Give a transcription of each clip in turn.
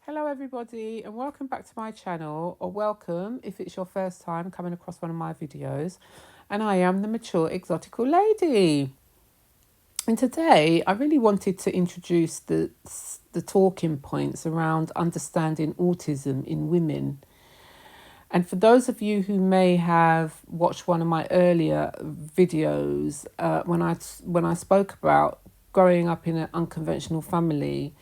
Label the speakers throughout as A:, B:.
A: Hello everybody and welcome back to my channel, or welcome if it's your first time coming across one of my videos. And I am the mature exotical lady. And today I really wanted to introduce the talking points around understanding autism in women. And for those of you who may have watched one of my earlier videos, when I spoke about growing up in an unconventional family,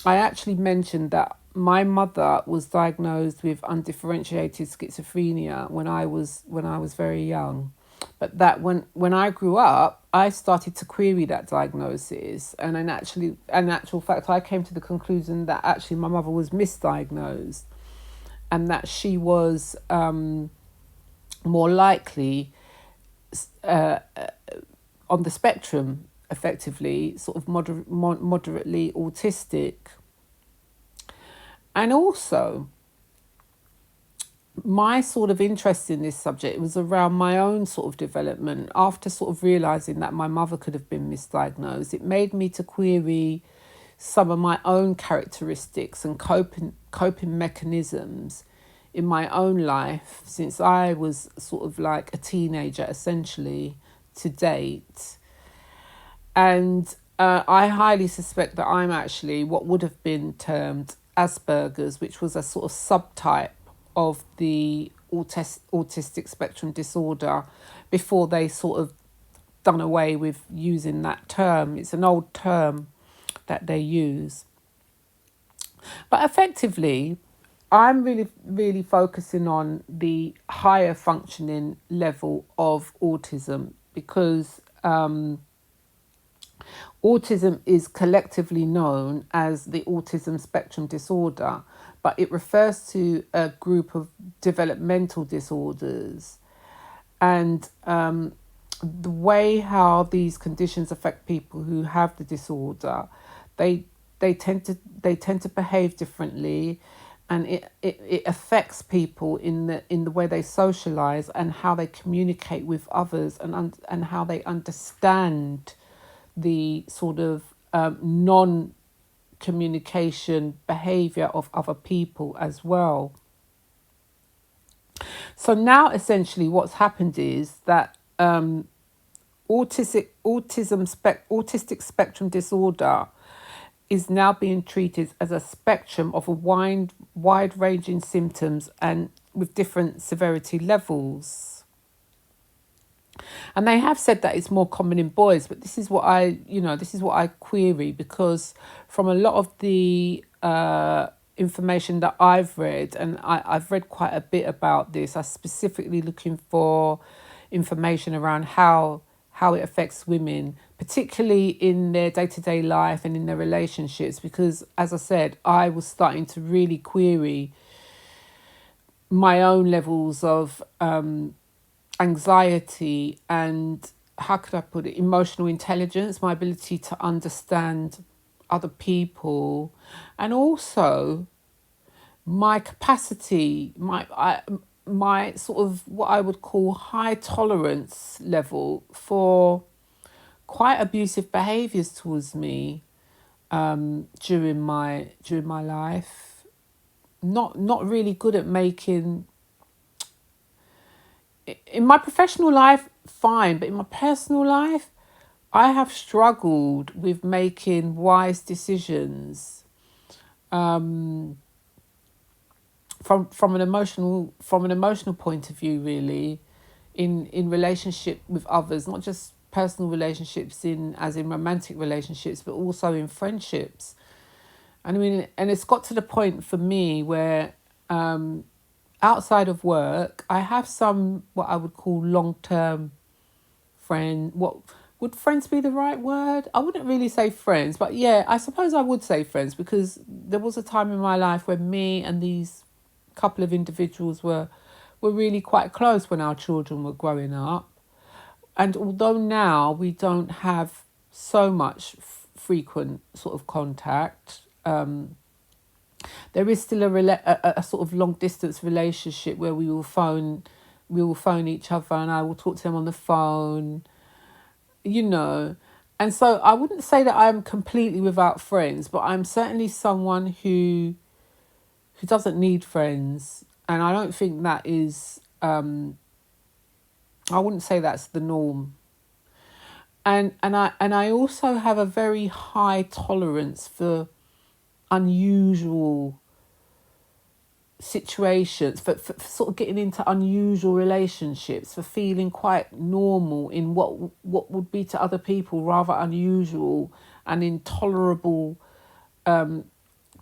A: I actually mentioned that my mother was diagnosed with undifferentiated schizophrenia when I was very young, but that when I grew up, I started to query that diagnosis, and in actual fact, I came to the conclusion that actually my mother was misdiagnosed, and that she was more likely uh, on the spectrum, effectively, sort of moderately autistic. And also, my sort of interest in this subject was around my own sort of development. After sort of realizing that my mother could have been misdiagnosed, it made me to query some of my own characteristics and coping mechanisms in my own life since I was sort of like a teenager, essentially, to date. And I highly suspect that I'm actually what would have been termed Asperger's, which was a sort of subtype of the autistic spectrum disorder before they sort of done away with using that term. It's an old term that they use. But effectively, I'm really focusing on the higher functioning level of autism because autism is collectively known as the autism spectrum disorder, but it refers to a group of developmental disorders. And the way how these conditions affect people who have the disorder, they they tend to behave differently, and it affects people in the way they socialize and how they communicate with others, and how they understand the sort of non communication behavior of other people as well. So now essentially what's happened is that autistic spectrum disorder is now being treated as a spectrum of a wide ranging symptoms and with different severity levels. And they have said that it's more common in boys, but this is what I query, because from a lot of the information that I've read, and I've read quite a bit about this, I'm specifically looking for information around how it affects women, particularly in their day-to-day life and in their relationships, because as I said, I was starting to really query my own levels of anxiety and, how could I put it, emotional intelligence, my ability to understand other people, and also my capacity, my sort of what I would call high tolerance level for quite abusive behaviours towards me during my life. Not really good at making, in my professional life, fine, but in my personal life, I have struggled with making wise decisions from an emotional point of view, really, in relationship with others, not just personal relationships in romantic relationships, but also in friendships. And I mean, and it's got to the point for me where outside of work, I have some what I would call long term friend. What would friends be the right word? I wouldn't really say friends, but yeah, I suppose I would say friends, because there was a time in my life when me and these couple of individuals were really quite close when our children were growing up. And although now we don't have so much frequent sort of contact, there is still a sort of long distance relationship where we will phone each other, and I will talk to them on the phone, you know. And so I wouldn't say that I'm completely without friends, but I'm certainly someone who doesn't need friends, and I don't think that is. I wouldn't say that's the norm. And I also have a very high tolerance for unusual situations, for sort of getting into unusual relationships, for feeling quite normal in what would be to other people rather unusual and intolerable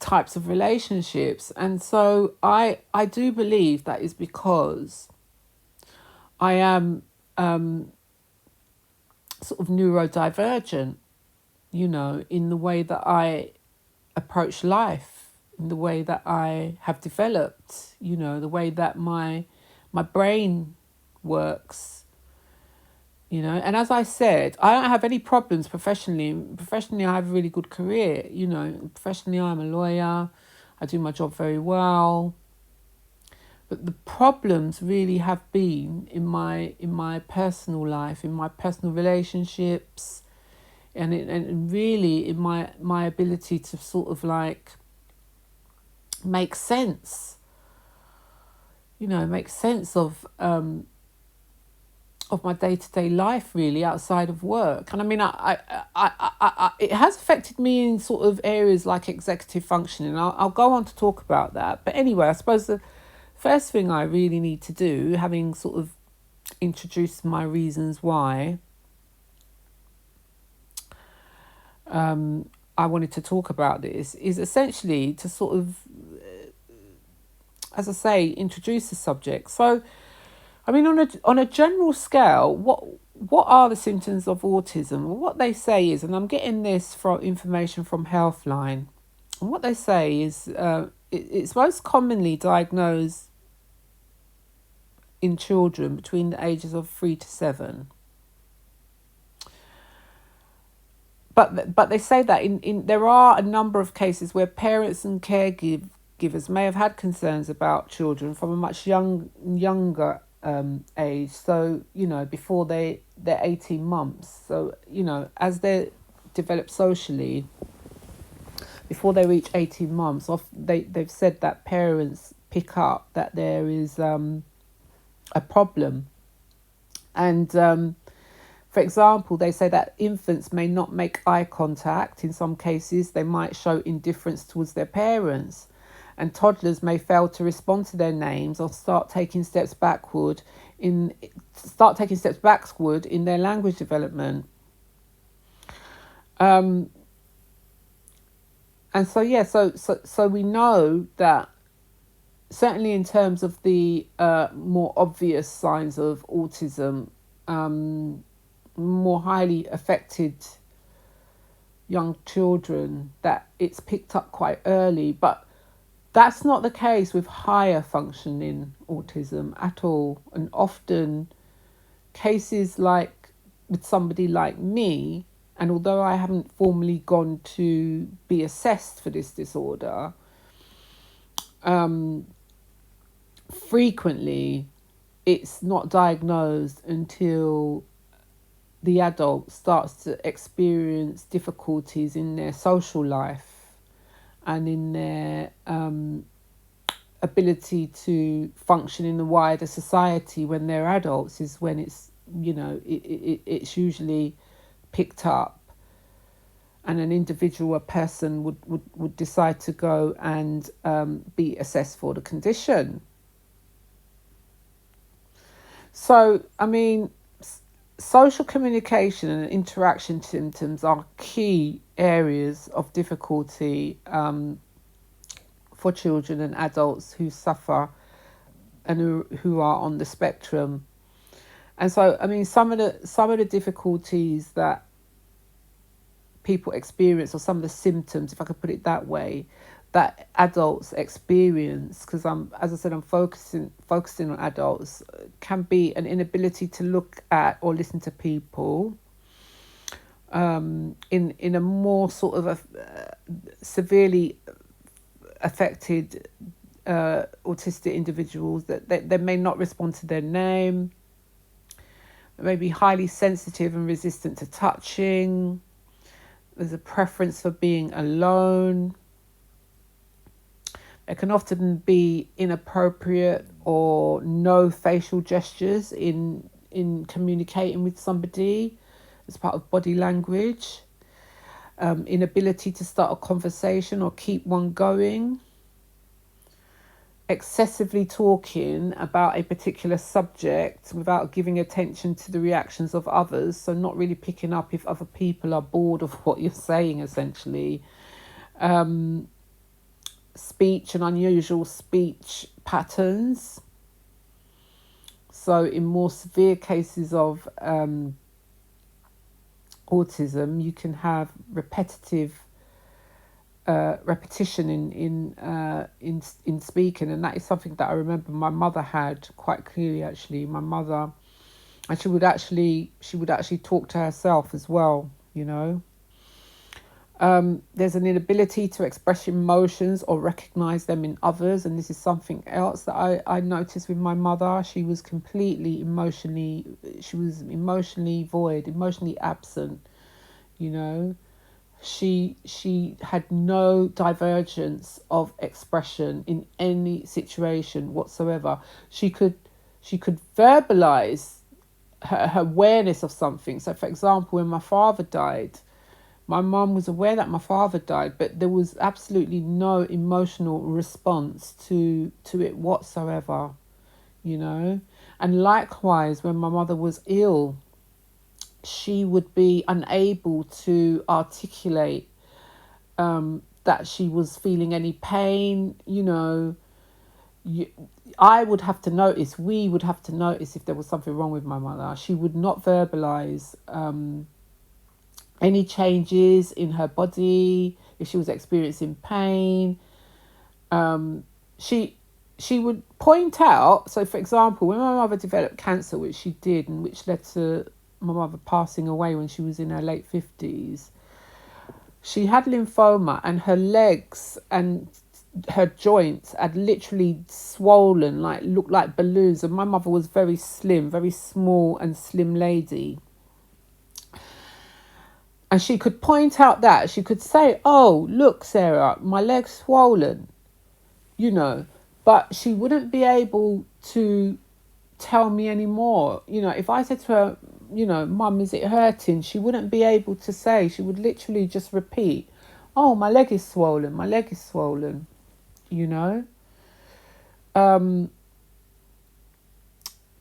A: types of relationships. And so I do believe that is because I am sort of neurodivergent, in the way that I approach life, in the way that I have developed, the way that my brain works, And as I said, I don't have any problems professionally. Professionally, I have a really good career, Professionally, I'm a lawyer. I do my job very well. But the problems really have been in my personal life, in my personal relationships, and really in my ability to sort of like make sense, make sense of my day-to-day life, really, outside of work. And I mean, it has affected me in sort of areas like executive functioning. I'll go on to talk about that. But anyway, I suppose the first thing I really need to do, having sort of introduced my reasons why I wanted to talk about this, is essentially to sort of, as I say, introduce the subject. So, I mean, on a general scale, what are the symptoms of autism? Well, what they say is, and I'm getting this from information from Healthline, and what they say is it's most commonly diagnosed in children between the ages of 3 to 7. But they say that in there are a number of cases where parents and caregivers may have had concerns about children from a much younger age. So, before they're 18 months. So, as they develop socially, before they reach 18 months, they've said that parents pick up that there is a problem. And for example, they say that infants may not make eye contact. In some cases, they might show indifference towards their parents, and toddlers may fail to respond to their names or start taking steps backward in their language development. And so we know that certainly in terms of the more obvious signs of autism, more highly affected young children, that it's picked up quite early. But that's not the case with higher functioning autism at all. And often cases like with somebody like me, and although I haven't formally gone to be assessed for this disorder, frequently it's not diagnosed until the adult starts to experience difficulties in their social life and in their ability to function in the wider society. When they're adults is when it's, it's usually picked up, and an individual, a person would decide to go and be assessed for the condition. So, I mean, social communication and interaction symptoms are key areas of difficulty for children and adults who suffer and who are on the spectrum. And so, I mean, some of the difficulties that people experience, or some of the symptoms, if I could put it that way, that adults experience, because as I said, I'm focusing on adults, can be an inability to look at or listen to people, in a more sort of a severely affected autistic individuals, that they may not respond to their name. maybe highly sensitive and resistant to touching. There's a preference for being alone. There can often be inappropriate or no facial gestures in communicating with somebody as part of body language. Inability to start a conversation or keep one going. Excessively talking about a particular subject without giving attention to the reactions of others, so not really picking up if other people are bored of what you're saying, essentially. Speech and unusual speech patterns. So in more severe cases of autism, you can have repetition in speaking, and that is something that I remember my mother had quite clearly. Actually, my mother, and she would actually talk to herself as well. There's an inability to express emotions or recognize them in others, and this is something else that I noticed with my mother. She was emotionally void, emotionally absent. She had no divergence of expression in any situation whatsoever. She could verbalize her awareness of something. So, for example, when my father died, my mum was aware that my father died, but there was absolutely no emotional response to it whatsoever, And likewise, when my mother was ill, she would be unable to articulate that she was feeling any pain, I would have to notice, we would have to notice if there was something wrong with my mother. She would not verbalize any changes in her body, if she was experiencing pain. She would point out, so for example, when my mother developed cancer, which she did, and which led to my mother passing away when she was in her late 50s, she had lymphoma, and her legs and her joints had literally swollen, looked like balloons. And my mother was very slim, very small and slim lady. And she could point out that. She could say, "Oh, look, Sarah, my leg's swollen," But she wouldn't be able to tell me anymore. If I said to her, "Mum, is it hurting?" She wouldn't be able to say. She would literally just repeat, "Oh, my leg is swollen, my leg is swollen,"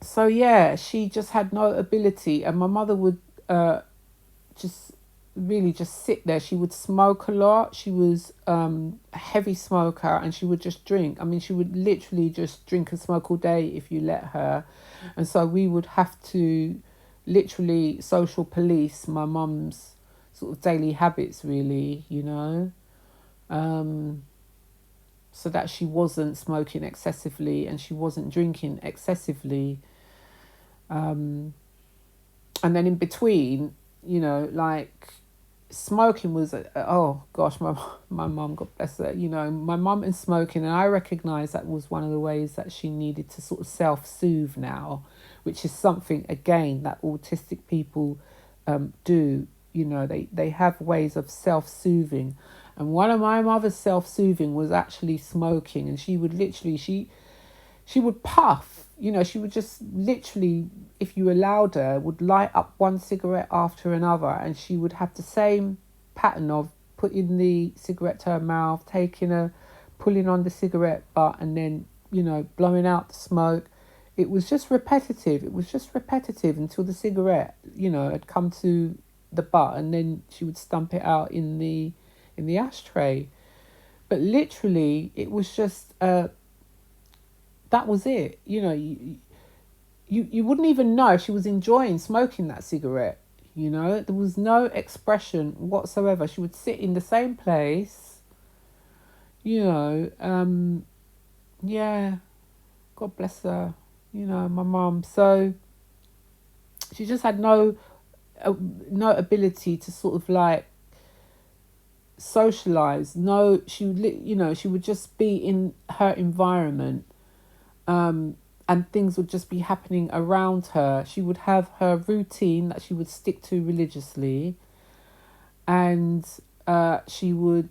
A: So yeah, she just had no ability, and my mother would just really just sit there. She would smoke a lot. She was a heavy smoker, and she would just drink. I mean, she would literally just drink and smoke all day if you let her. And so we would have to literally social police my mum's sort of daily habits, really, so that she wasn't smoking excessively and she wasn't drinking excessively. And then in between, smoking was, oh gosh, my mum, God bless her, my mum and smoking, and I recognise that was one of the ways that she needed to sort of self-soothe now, which is something, again, that autistic people do. They have ways of self-soothing, and one of my mother's self-soothing was actually smoking. And she would literally, she would puff, she would just literally, if you allowed her, would light up one cigarette after another, and she would have the same pattern of putting the cigarette to her mouth, pulling on the cigarette butt, and then, blowing out the smoke. It was just repetitive. Until the cigarette, had come to the butt, and then she would stump it out in the ashtray. But literally, it was just that was it. You wouldn't even know if she was enjoying smoking that cigarette. There was no expression whatsoever. She would sit in the same place. Yeah, God bless her. My mum. So she just had no ability to sort of socialize. No, she would she would just be in her environment. and things would just be happening around her. She would have her routine that she would stick to religiously, and she would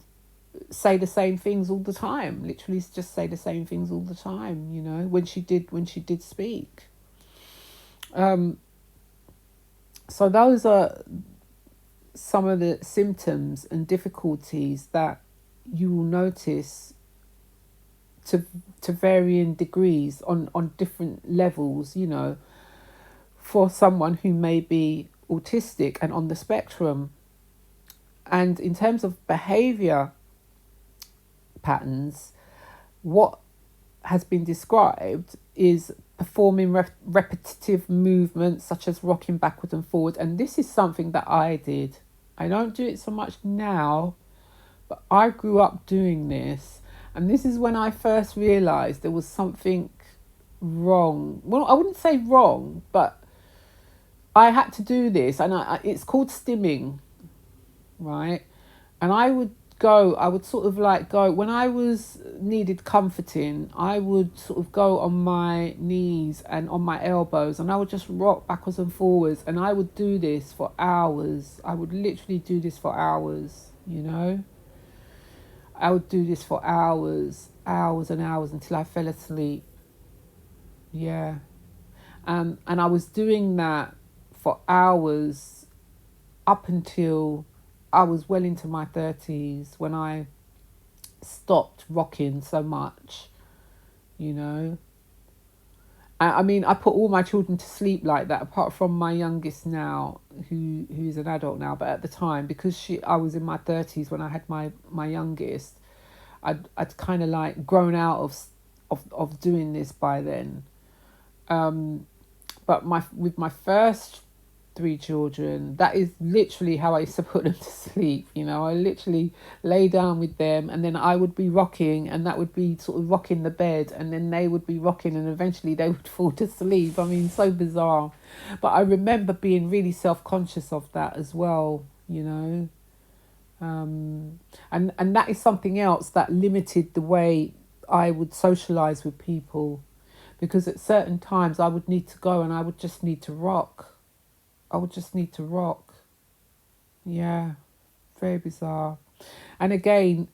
A: say the same things all the time. Literally, just say the same things all the time. You know, when she did speak. So those are some of the symptoms and difficulties that you will notice to varying degrees on different levels, you know, for someone who may be autistic and on the spectrum. And in terms of behaviour patterns, what has been described is performing repetitive movements such as rocking backwards and forward. And this is something that I did. I don't do it so much now, but I grew up doing this. And this is when I first realised there was something wrong. Well, I wouldn't say wrong, but I had to do this. And it's called stimming, right? And I would sort of like go, when I needed comforting, I would sort of go on my knees and on my elbows, and I would just rock backwards and forwards, and I would do this for hours. I would literally do this for hours, you know. I would do this for hours and hours until I fell asleep. Yeah. And I was doing that for hours up until I was well into my 30s when I stopped rocking so much, you know. I mean, I put all my children to sleep like that, apart from my youngest now, who's an adult now. But at the time, because I was in my 30s when I had my youngest, I'd kind of like grown out of doing this by then. But with my first 3 children, that is literally how I used to put them to sleep. You know, I literally lay down with them, and then I would be rocking, and that would be sort of rocking the bed, and then they would be rocking, and eventually they would fall to sleep. I mean, so bizarre. But I remember being really self-conscious of that as well, you know. And that is something else that limited the way I would socialise with people, because at certain times I would need to go and I would just need to rock. I would just need to rock. Yeah, very bizarre. And again,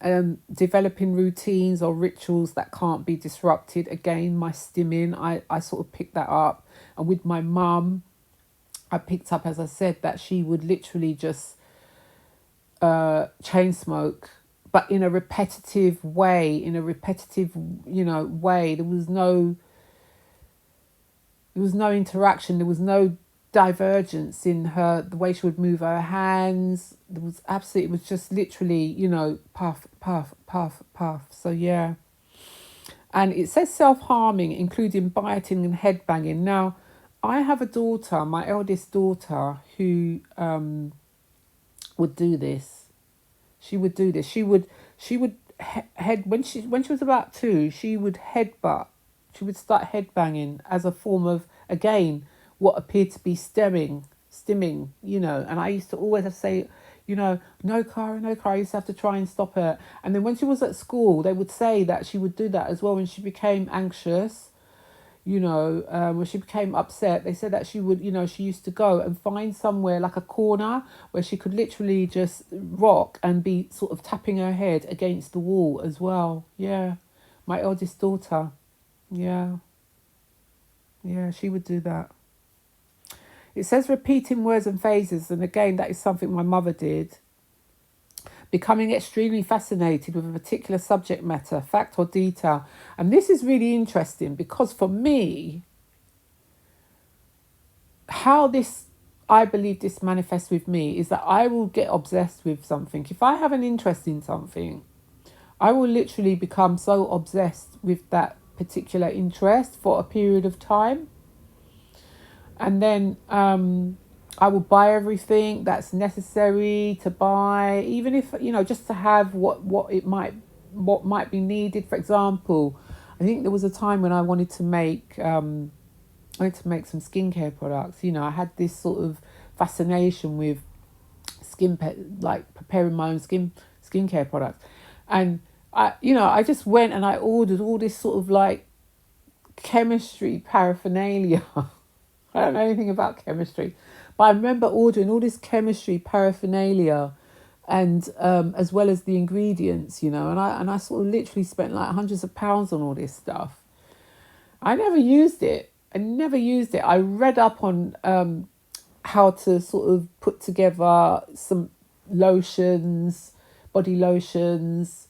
A: developing routines or rituals that can't be disrupted. Again, my stimming, I sort of picked that up. And with my mum, I picked up, as I said, that she would literally just chain smoke, but in a repetitive way, way. There was no interaction. There was no divergence in the way she would move her hands. It was just literally, puff, puff, puff, puff. So yeah. And it says self-harming, including biting and head banging. Now, I have a daughter, my eldest daughter, who would do this. She would do this. She would head when she was about 2. She would headbutt. She would start head banging as a form of, again, what appeared to be stimming, And I used to always have to say, no, Cara. I used to have to try and stop her. And then when she was at school, they would say that she would do that as well when she became anxious. When she became upset, they said that she would, she used to go and find somewhere like a corner where she could literally just rock and be sort of tapping her head against the wall as well. Yeah. My eldest daughter. Yeah. Yeah, she would do that. It says repeating words and phrases, and again, that is something my mother did. Becoming extremely fascinated with a particular subject matter, fact or detail. And this is really interesting because for me, I believe this manifests with me is that I will get obsessed with something. If I have an interest in something, I will literally become so obsessed with that particular interest for a period of time. And then I will buy everything that's necessary to buy, even if, just to have what might be needed. For example, I think there was a time when I wanted to make some skincare products. I had this sort of fascination with preparing my own skincare products. And I just went and I ordered all this sort of like chemistry paraphernalia. I don't know anything about chemistry, but I remember ordering all this chemistry paraphernalia, and as well as the ingredients, and I sort of literally spent like hundreds of pounds on all this stuff. I never used it. I read up on how to sort of put together some lotions, body lotions,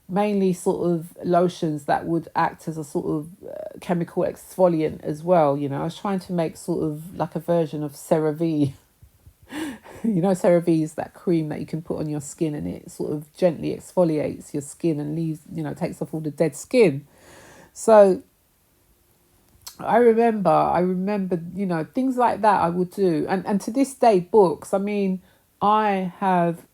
A: mainly sort of lotions that would act as a sort of chemical exfoliant as well. I was trying to make sort of like a version of CeraVe. CeraVe is that cream that you can put on your skin, and it sort of gently exfoliates your skin and leaves, takes off all the dead skin. So I remember, things like that I would do. And to this day, books, I mean, I have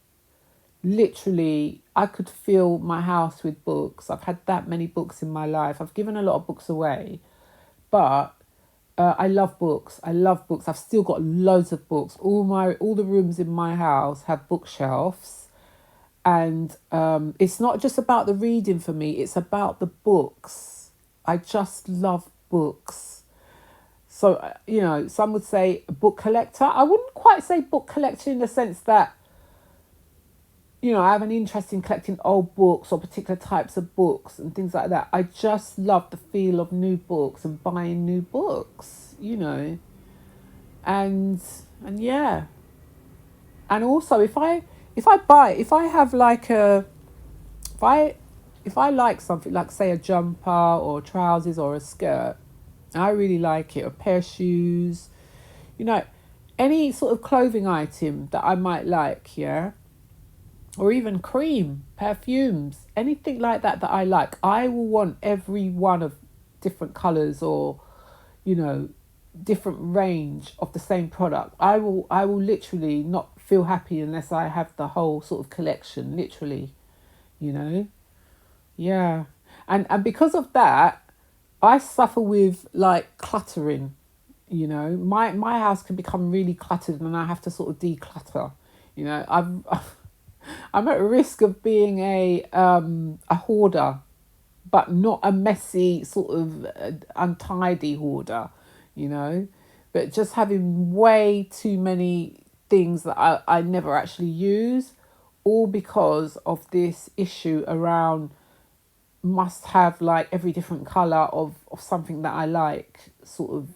A: literally, I could fill my house with books. I've had that many books in my life. I've given a lot of books away, but I love books. I've still got loads of books. All the rooms in my house have bookshelves, and it's not just about the reading for me. It's about the books. I just love books. So some would say a book collector. I wouldn't quite say book collector in the sense that I have an interest in collecting old books or particular types of books and things like that. I just love the feel of new books and buying new books, and yeah. And also if I like something, like say a jumper or trousers or a skirt, I really like it, a pair of shoes, any sort of clothing item that I might like, yeah. Or even cream, perfumes, anything like that I like. I will want every one of different colours or, different range of the same product. I will literally not feel happy unless I have the whole sort of collection, literally, Yeah. And because of that, I suffer with like cluttering, My house can become really cluttered and I have to sort of declutter. I'm at risk of being a hoarder, but not a messy sort of untidy hoarder, but just having way too many things that I never actually use, all because of this issue around must have like every different colour of something that I like, sort of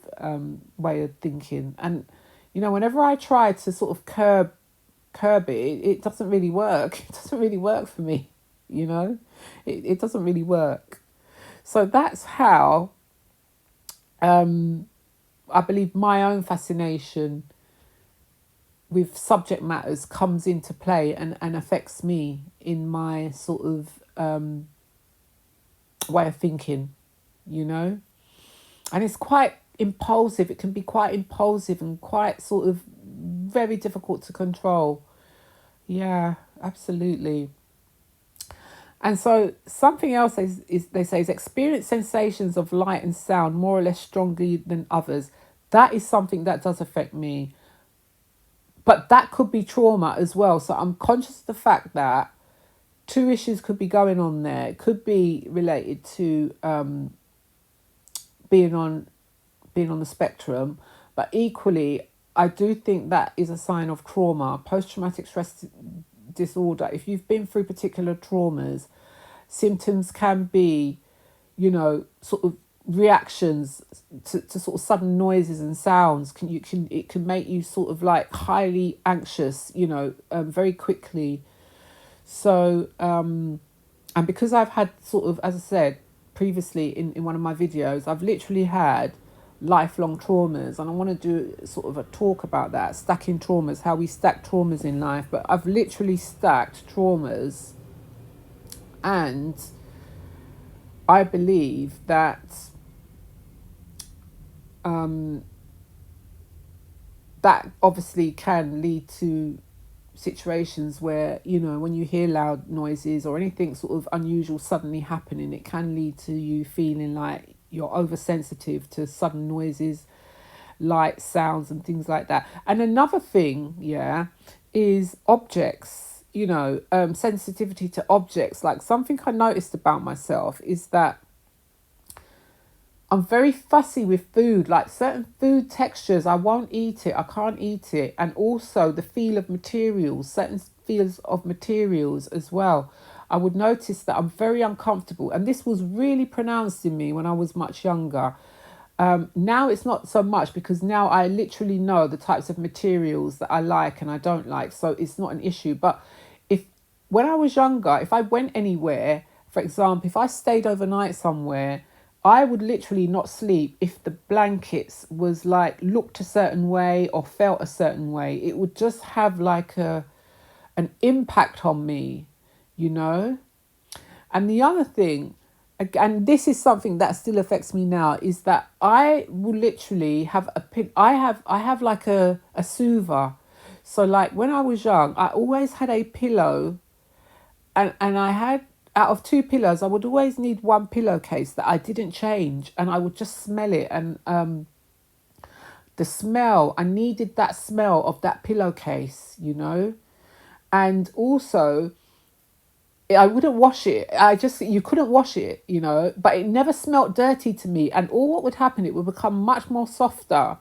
A: way of thinking. And, whenever I try to sort of curb it, it doesn't really work. It doesn't really work for me, it doesn't really work. So that's how I believe my own fascination with subject matters comes into play and affects me in my sort of way of thinking, and it's quite impulsive. It can be quite impulsive and quite sort of very difficult to control. Yeah, absolutely. And so something else is they say is experience sensations of light and sound more or less strongly than others. That is something that does affect me. But that could be trauma as well. So I'm conscious of the fact that two issues could be going on there. It could be related to being on the spectrum, but equally I do think that is a sign of trauma, post-traumatic stress disorder. If you've been through particular traumas, symptoms can be, sort of reactions to sort of sudden noises and sounds. It can make you sort of like highly anxious, very quickly. So, and because I've had sort of, as I said previously in one of my videos, I've literally had lifelong traumas, and I want to do sort of a talk about that, stacking traumas, how we stack traumas in life. But I've literally stacked traumas, and I believe that that obviously can lead to situations where, when you hear loud noises or anything sort of unusual suddenly happening, it can lead to you feeling like you're oversensitive to sudden noises, light, sounds and things like that. And another thing, is objects, sensitivity to objects. Like something I noticed about myself is that I'm very fussy with food, like certain food textures, I won't eat it, I can't eat it. And also the feel of materials, certain feels of materials as well. I would notice that I'm very uncomfortable. And this was really pronounced in me when I was much younger. Now it's not so much because now I literally know the types of materials that I like and I don't like. So it's not an issue. But if when I was younger, if I went anywhere, for example, if I stayed overnight somewhere, I would literally not sleep if the blankets was like looked a certain way or felt a certain way. It would just have like an impact on me, you know? And the other thing, and this is something that still affects me now, is that I will literally have I have like a soother. So like when I was young, I always had a pillow, and I had, out of two pillows, I would always need one pillowcase that I didn't change, and I would just smell it. And the smell, I needed that smell of that pillowcase, you know. And also, I wouldn't wash it. You couldn't wash it, you know, but it never smelt dirty to me. And all what would happen, it would become much more softer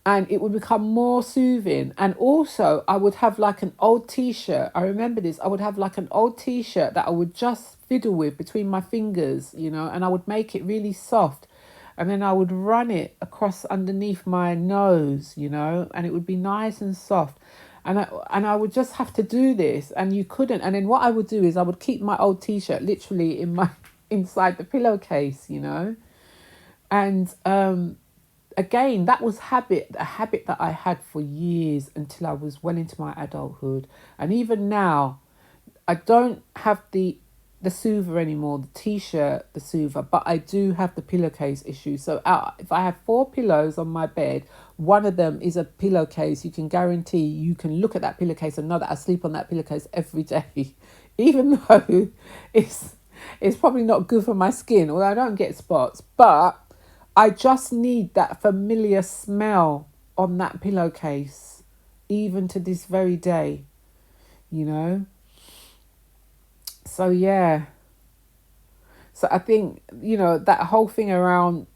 A: and it would become more soothing. And also I would have like an old t-shirt. I remember this. I would have like an old t-shirt that I would just fiddle with between my fingers, you know, and I would make it really soft. And then I would run it across underneath my nose, you know, and it would be nice and soft. And I would just have to do this, and you couldn't. And then what I would do is I would keep my old t-shirt literally inside the pillowcase, you know. And again, that was a habit that I had for years until I was well into my adulthood. And even now, I don't have the soother anymore, the t-shirt, the soother, but I do have the pillowcase issue. So if I have 4 pillows on my bed, one of them is a pillowcase. You can guarantee you can look at that pillowcase and know that I sleep on that pillowcase every day, even though it's probably not good for my skin, or I don't get spots, but I just need that familiar smell on that pillowcase, even to this very day, you know. So yeah, so I think, you know, that whole thing around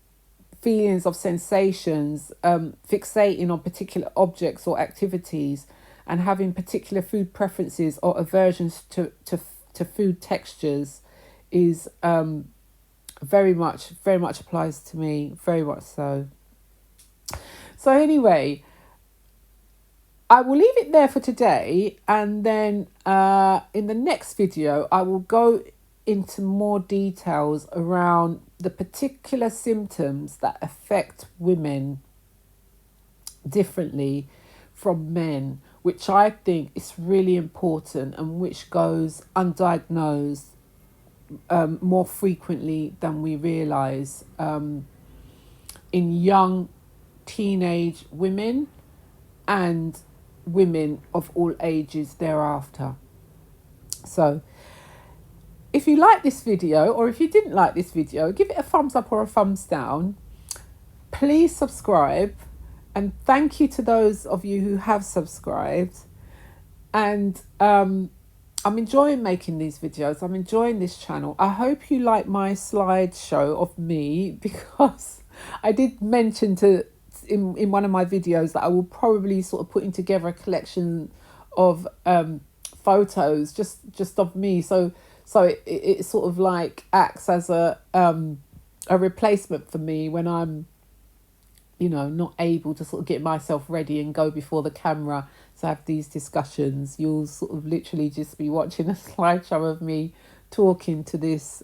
A: feelings of sensations, fixating on particular objects or activities, and having particular food preferences or aversions to food textures is very much applies to me, very much so. So anyway, I will leave it there for today, and then in the next video I will go into more details around the particular symptoms that affect women differently from men, which I think is really important and which goes undiagnosed more frequently than we realise in young teenage women and women of all ages thereafter. So if you like this video, or if you didn't like this video, give it a thumbs up or a thumbs down. Please subscribe, and thank you to those of you who have subscribed. And I'm enjoying making these videos. I'm enjoying this channel. I hope you like my slideshow of me, because I did mention in one of my videos that I will probably sort of putting together a collection of photos just of me, so it sort of like acts as a replacement for me when I'm, you know, not able to sort of get myself ready and go before the camera to have these discussions. You'll sort of literally just be watching a slideshow of me talking to these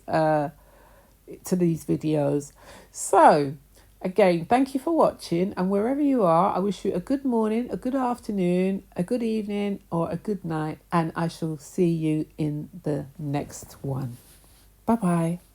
A: videos. So again, thank you for watching, and wherever you are, I wish you a good morning, a good afternoon, a good evening, or a good night, and I shall see you in the next one. Bye bye.